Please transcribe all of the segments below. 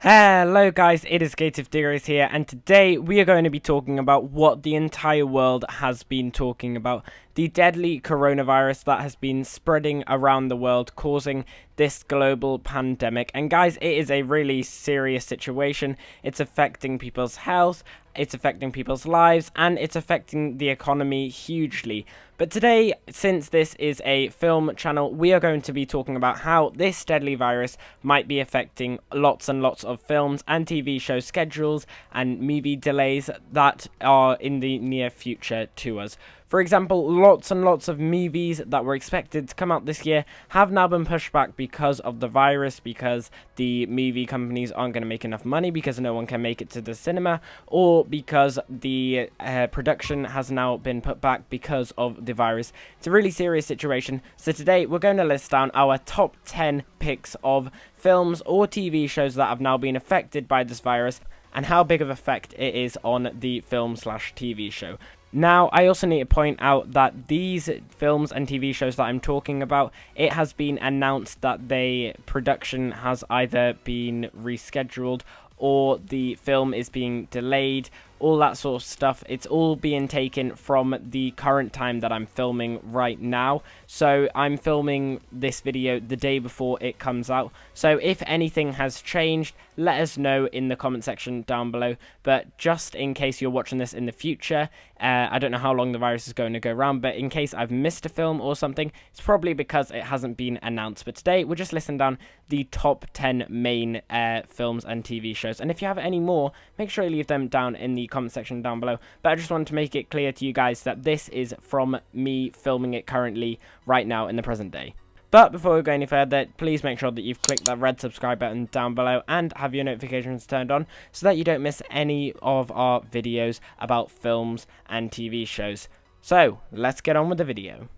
Hello guys, it is Gative Diggers here, and today we are going to be talking about what the entire world has been talking about. The deadly coronavirus that has been spreading around the world, causing this global pandemic. And guys, it is a really serious situation. It's affecting people's health, it's affecting people's lives, and it's affecting the economy hugely. But today, since this is a film channel, we are going to be talking about how this deadly virus might be affecting lots and lots of films and TV show schedules and movie delays that are in the near future to us. For example, lots and lots of movies that were expected to come out this year have now been pushed back because of the virus, because the movie companies aren't going to make enough money, because no one can make it to the cinema, or because the production has now been put back because of the virus. It's a really serious situation. So today we're going to list down our top 10 picks of films or TV shows that have now been affected by this virus and how big of effect it is on the film/TV show. Now, I also need to point out that these films and TV shows that I'm talking about, it has been announced that the production has either been rescheduled or the film is being delayed, all that sort of stuff. It's all being taken from the current time that I'm filming right now. So I'm filming this video the day before it comes out. So if anything has changed, let us know in the comment section down below. But just in case you're watching this in the future, I don't know how long the virus is going to go around, but in case I've missed a film or something, it's probably because it hasn't been announced. But today, we're just listing down the top 10 main films and TV shows. And if you have any more, make sure you leave them down in the comment section down below. But I just wanted to make it clear to you guys that this is from me filming it currently, right now, in the present day. But before we go any further, please make sure that you've clicked that red subscribe button down below and have your notifications turned on so that you don't miss any of our videos about films and TV shows. So, let's get on with the video.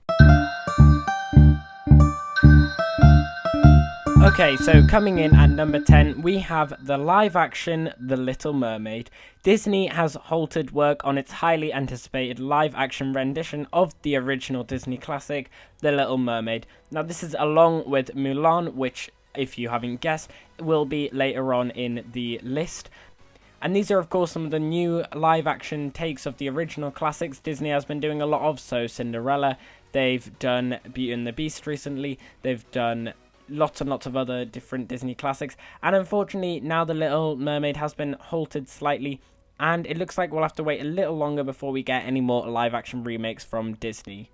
Okay, so coming in at number 10, we have the live-action The Little Mermaid. Disney has halted work on its highly anticipated live-action rendition of the original Disney classic, The Little Mermaid. Now, this is along with Mulan, which, if you haven't guessed, will be later on in the list. And these are, of course, some of the new live-action takes of the original classics Disney has been doing a lot of. So, Cinderella, they've done Beauty and the Beast recently, they've done lots and lots of other different Disney classics, and unfortunately now The Little Mermaid has been halted slightly, and it looks like we'll have to wait a little longer before we get any more live action remakes from Disney.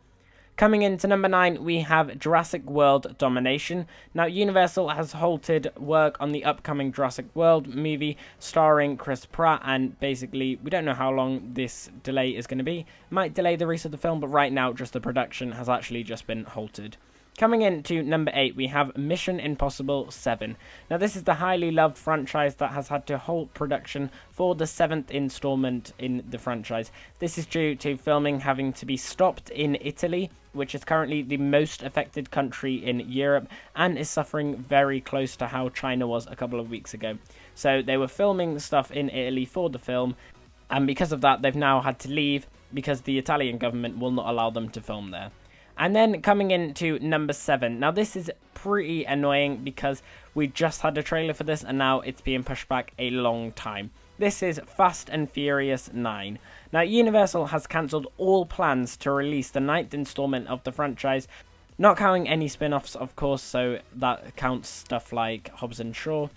Coming into number 9, we have Jurassic World Domination. Now, Universal has halted work on the upcoming Jurassic World movie starring Chris Pratt, and basically we don't know how long this delay is going to be. It might delay the release of the film, but right now just the production has actually just been halted. Coming into number 8, we have Mission Impossible 7. Now, this is the highly loved franchise that has had to halt production for the 7th installment in the franchise. This is due to filming having to be stopped in Italy, which is currently the most affected country in Europe and is suffering very close to how China was a couple of weeks ago. So they were filming stuff in Italy for the film, and because of that, they've now had to leave because the Italian government will not allow them to film there. And then coming into number 7. Now, this is pretty annoying because we just had a trailer for this and now it's being pushed back a long time. This is Fast and Furious 9. Now, Universal has cancelled all plans to release the 9th installment of the franchise, not counting any spin-offs, of course, so that counts stuff like Hobbs and Shaw.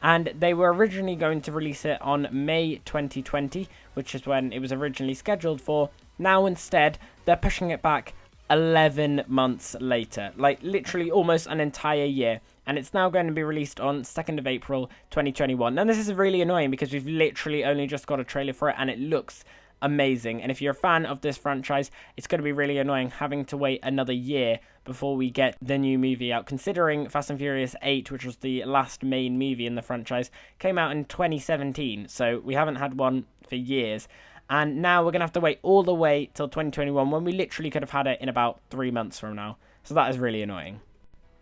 And they were originally going to release it on May 2020, which is when it was originally scheduled for. Now, instead, they're pushing it back 11 months later, like literally almost an entire year, and it's now going to be released on 2nd of April 2021. And this is really annoying because we've literally only just got a trailer for it and it looks amazing, and if you're a fan of this franchise, it's going to be really annoying having to wait another year before we get the new movie out, considering Fast and Furious 8, which was the last main movie in the franchise, came out in 2017, so we haven't had one for years. And now we're going to have to wait all the way till 2021 when we literally could have had it in about 3 months from now. So that is really annoying.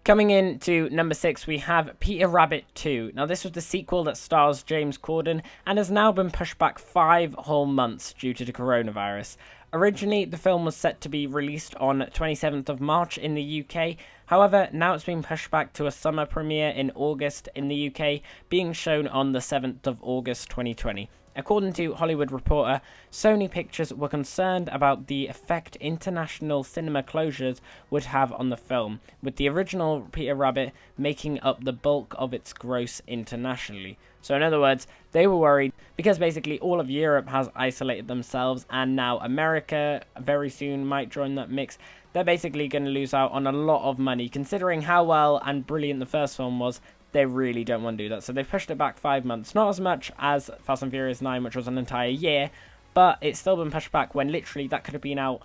Coming in to number 6, we have Peter Rabbit 2. Now, this was the sequel that stars James Corden and has now been pushed back 5 whole months due to the coronavirus. Originally, the film was set to be released on 27th of March in the UK. However, now it's been pushed back to a summer premiere in August in the UK, being shown on the 7th of August 2020. According to Hollywood Reporter, Sony Pictures were concerned about the effect international cinema closures would have on the film, with the original Peter Rabbit making up the bulk of its gross internationally. So in other words, they were worried because basically all of Europe has isolated themselves, and now America very soon might join that mix. They're basically going to lose out on a lot of money, considering how well and brilliant the first film was. They really don't want to do that, so they've pushed it back 5 months. Not as much as Fast and Furious 9, which was an entire year, but it's still been pushed back when literally that could have been out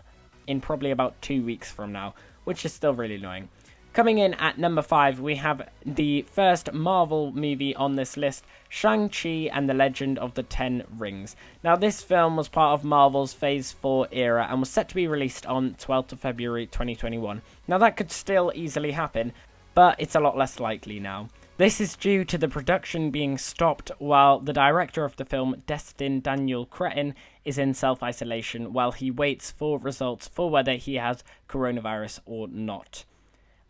in probably about 2 weeks from now, which is still really annoying. Coming in at number 5, we have the first Marvel movie on this list, Shang-Chi and the Legend of the Ten Rings. Now, this film was part of Marvel's Phase 4 era and was set to be released on 12th of February 2021. Now, that could still easily happen, but it's a lot less likely now. This is due to the production being stopped while the director of the film, Destin Daniel Cretton, is in self-isolation while he waits for results for whether he has coronavirus or not.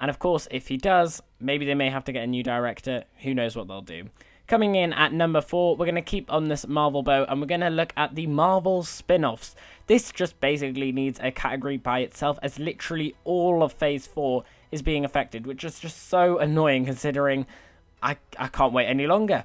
And of course, if he does, maybe they may have to get a new director. Who knows what they'll do. Coming in at number 4, we're going to keep on this Marvel boat and we're going to look at the Marvel spin-offs. This just basically needs a category by itself, as literally all of Phase 4 is being affected, which is just so annoying considering I can't wait any longer.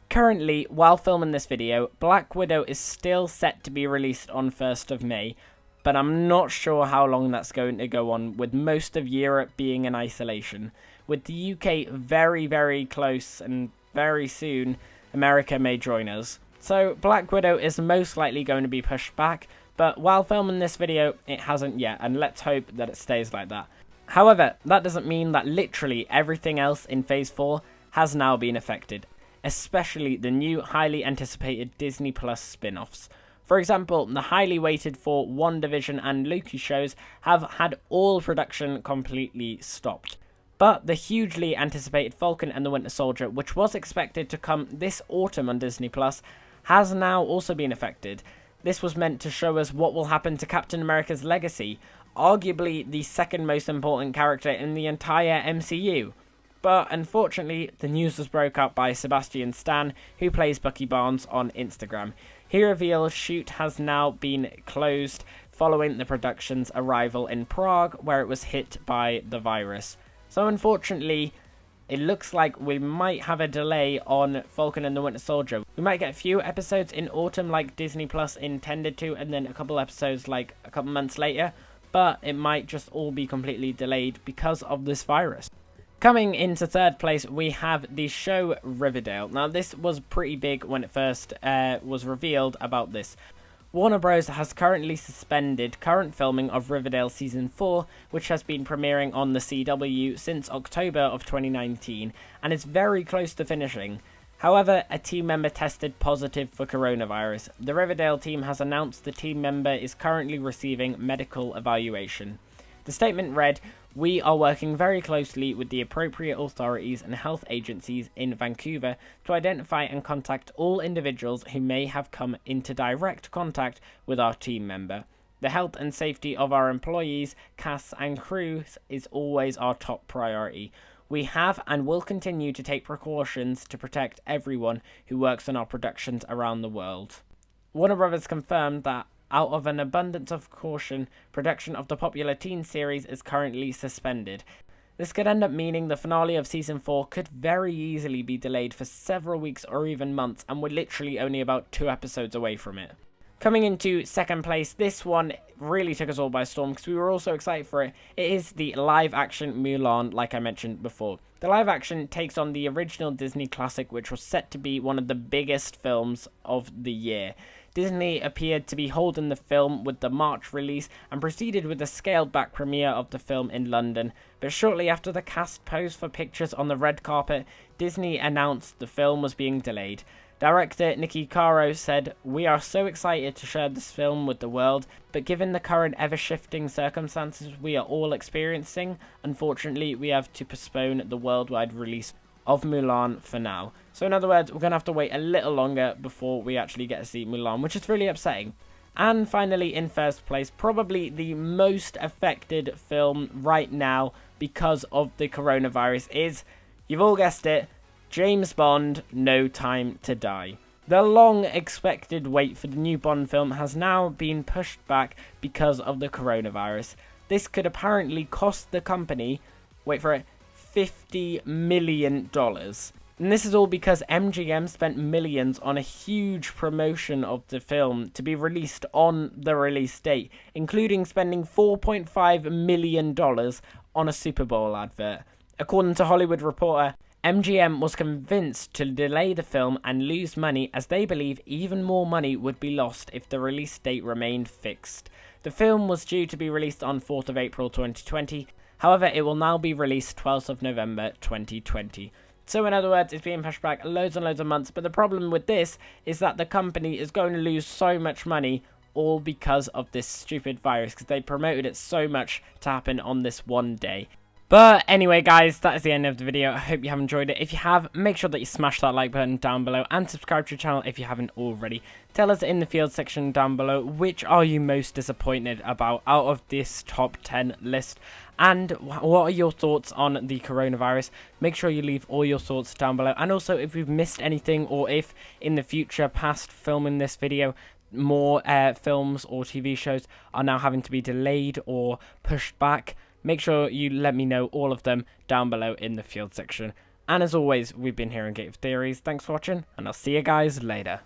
Currently, while filming this video, Black Widow is still set to be released on 1st of May, but I'm not sure how long that's going to go on, with most of Europe being in isolation. With the UK very, very close and very soon, America may join us. So Black Widow is most likely going to be pushed back, but while filming this video, it hasn't yet, and let's hope that it stays like that. However, that doesn't mean that literally everything else in Phase 4 has now been affected, especially the new highly anticipated Disney Plus spin-offs. For example, the highly waited for WandaVision and Loki shows have had all production completely stopped. But the hugely anticipated Falcon and the Winter Soldier, which was expected to come this autumn on Disney Plus, has now also been affected. This was meant to show us what will happen to Captain America's legacy, arguably the second most important character in the entire MCU. But unfortunately, the news was broke out by Sebastian Stan, who plays Bucky Barnes, on Instagram. He reveals shoot has now been closed following the production's arrival in Prague, where it was hit by the virus. So unfortunately, it looks like we might have a delay on Falcon and the Winter Soldier. We might get a few episodes in autumn like Disney Plus intended to, and then a couple episodes like a couple months later, but it might just all be completely delayed because of this virus. Coming into 3rd place, we have the show Riverdale. Now, this was pretty big when it first was revealed about this. Warner Bros. Has currently suspended current filming of Riverdale Season 4, which has been premiering on the CW since October of 2019, and is very close to finishing. However, a team member tested positive for coronavirus. The Riverdale team has announced the team member is currently receiving medical evaluation. The statement read, "We are working very closely with the appropriate authorities and health agencies in Vancouver to identify and contact all individuals who may have come into direct contact with our team member. The health and safety of our employees, cast and crews is always our top priority. We have and will continue to take precautions to protect everyone who works on our productions around the world." Warner Bros. Confirmed that out of an abundance of caution, production of the popular teen series is currently suspended. This could end up meaning the finale of Season 4 could very easily be delayed for several weeks or even months, and we're literally only about 2 episodes away from it. Coming into 2nd place, this one really took us all by storm because we were all so excited for it. It is the live-action Mulan, like I mentioned before. The live-action takes on the original Disney classic, which was set to be one of the biggest films of the year. Disney appeared to be holding the film with the March release and proceeded with a scaled-back premiere of the film in London, but shortly after the cast posed for pictures on the red carpet, Disney announced the film was being delayed. Director Niki Caro said, "We are so excited to share this film with the world, but given the current ever-shifting circumstances we are all experiencing, unfortunately we have to postpone the worldwide release of Mulan for now." So in other words, we're going to have to wait a little longer before we actually get to see Mulan, which is really upsetting. And finally, in 1st place, probably the most affected film right now because of the coronavirus is, you've all guessed it, James Bond, No Time to Die. The long expected wait for the new Bond film has now been pushed back because of the coronavirus. This could apparently cost the company, wait for it, $50 million. And this is all because MGM spent millions on a huge promotion of the film to be released on the release date, including spending $4.5 million on a Super Bowl advert. According to Hollywood Reporter, MGM was convinced to delay the film and lose money, as they believe even more money would be lost if the release date remained fixed. The film was due to be released on 4th of April 2020, however it will now be released 12th of November 2020. So in other words, it's being pushed back loads and loads of months, but the problem with this is that the company is going to lose so much money all because of this stupid virus, because they promoted it so much to happen on this one day. But anyway, guys, that is the end of the video. I hope you have enjoyed it. If you have, make sure that you smash that like button down below and subscribe to the channel if you haven't already. Tell us in the field section down below, which are you most disappointed about out of this top 10 list? And what are your thoughts on the coronavirus? Make sure you leave all your thoughts down below. And also, if we've missed anything, or if in the future, past filming this video, more films or TV shows are now having to be delayed or pushed back, make sure you let me know all of them down below in the field section. And as always, we've been here on Gate of Theories. Thanks for watching, and I'll see you guys later.